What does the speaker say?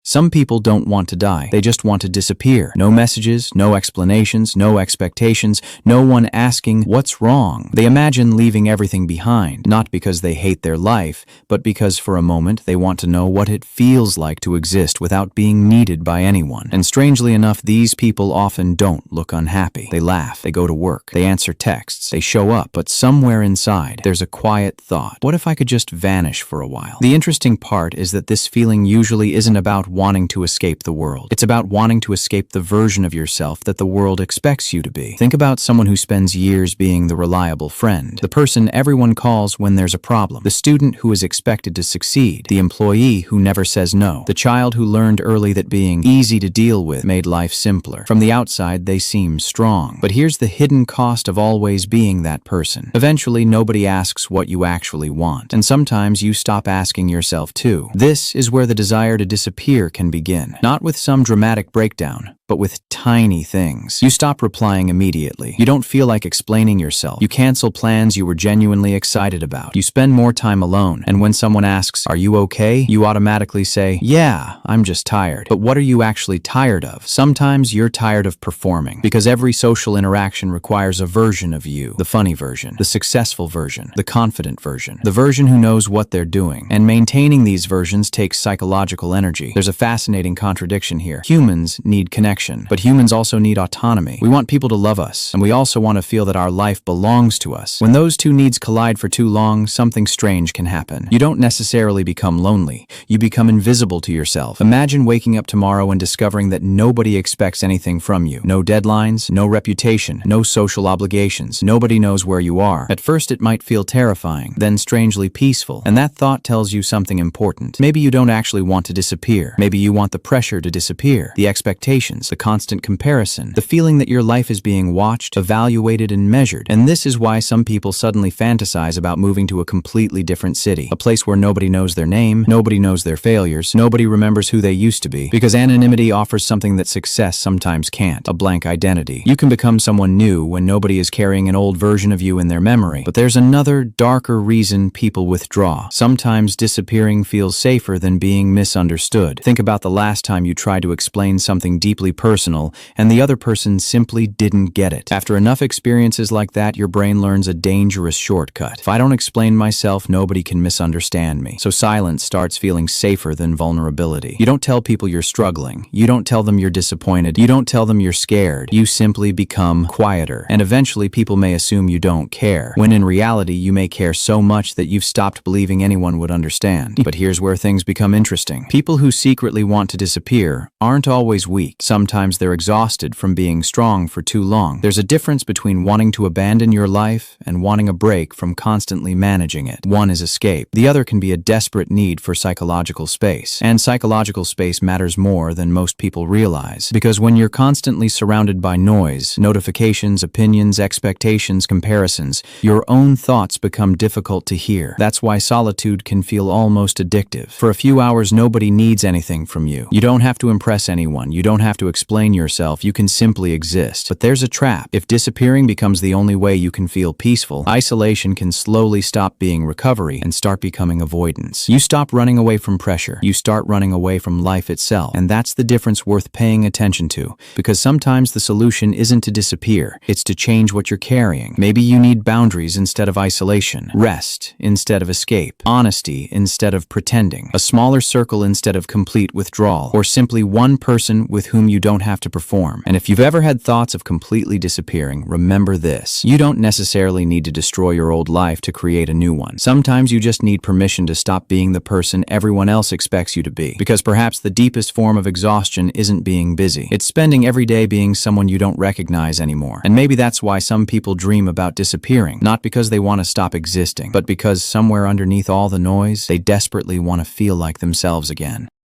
Some people don't want to die. They just want to disappear. No messages, no explanations, no expectations, no one asking what's wrong. They imagine leaving everything behind, not because they hate their life, but because for a moment they want to know what it feels like to exist without being needed by anyone. And strangely enough, these people often don't look unhappy. They laugh, they go to work, they answer texts, they show up, but somewhere inside, there's a quiet thought. What if I could just vanish for a while? The interesting part is that this feeling usually isn't about wanting to escape the world. It's about wanting to escape the version of yourself that the world expects you to be. Think about someone who spends years being the reliable friend, the person everyone calls when there's a problem, the student who is expected to succeed, the employee who never says no, the child who learned early that being easy to deal with made life simpler. From the outside, they seem strong. But here's the hidden cost of always being that person. Eventually, nobody asks what you actually want, and sometimes you stop asking yourself too. This is where the desire to disappear can begin. Not with some dramatic breakdown, but with tiny things. You stop replying immediately. You don't feel like explaining yourself. You cancel plans you were genuinely excited about. You spend more time alone, and when someone asks, "Are you okay?" you automatically say, "Yeah, I'm just tired." But what are you actually tired of? Sometimes you're tired of performing, because every social interaction requires a version of you. The funny version, the successful version, the confident version, the version who knows what they're doing. And maintaining these versions takes psychological energy. There's a fascinating contradiction here. Humans need connection, but humans also need autonomy. We want people to love us, and we also want to feel that our life belongs to us. When those two needs collide for too long, something strange can happen. You don't necessarily become lonely. You become invisible to yourself. Imagine waking up tomorrow and discovering that nobody expects anything from you. No deadlines, no reputation, no social obligations. Nobody knows where you are. At first, it might feel terrifying, then strangely peaceful, and that thought tells you something important. Maybe you don't actually want to disappear. Maybe you want the pressure to disappear, the expectations, the constant comparison, the feeling that your life is being watched, evaluated, and measured. And this is why some people suddenly fantasize about moving to a completely different city, a place where nobody knows their name, nobody knows their failures, nobody remembers who they used to be, because anonymity offers something that success sometimes can't, a blank identity. You can become someone new when nobody is carrying an old version of you in their memory. But there's another, darker reason people withdraw. Sometimes disappearing feels safer than being misunderstood. Think about the last time you tried to explain something deeply personal, and the other person simply didn't get it. After enough experiences like that, your brain learns a dangerous shortcut. If I don't explain myself, nobody can misunderstand me. So silence starts feeling safer than vulnerability. You don't tell people you're struggling. You don't tell them you're disappointed. You don't tell them you're scared. You simply become quieter. And eventually people may assume you don't care, when in reality you may care so much that you've stopped believing anyone would understand. But here's where things become interesting. People who secretly want to disappear aren't always weak. Sometimes they're exhausted from being strong for too long. There's a difference between wanting to abandon your life and wanting a break from constantly managing it. One is escape. The other can be a desperate need for psychological space. And psychological space matters more than most people realize. Because when you're constantly surrounded by noise, notifications, opinions, expectations, comparisons, your own thoughts become difficult to hear. That's why solitude can feel almost addictive. For a few hours, nobody needs anything from you. You don't have to impress anyone. You don't have to explain yourself. You can simply exist. But there's a trap. If disappearing becomes the only way you can feel peaceful, isolation can slowly stop being recovery and start becoming avoidance. You stop running away from pressure. You start running away from life itself. And that's the difference worth paying attention to. Because sometimes the solution isn't to disappear. It's to change what you're carrying. Maybe you need boundaries instead of isolation, rest instead of escape, honesty instead of pretending, a smaller circle instead of complete withdrawal, or simply one person with whom you don't have to perform. And if you've ever had thoughts of completely disappearing, remember this. You don't necessarily need to destroy your old life to create a new one. Sometimes you just need permission to stop being the person everyone else expects you to be. Because perhaps the deepest form of exhaustion isn't being busy. It's spending every day being someone you don't recognize anymore. And maybe that's why some people dream about disappearing. Not because they want to stop existing, but because somewhere underneath all the noise, they desperately want to feel like themselves again.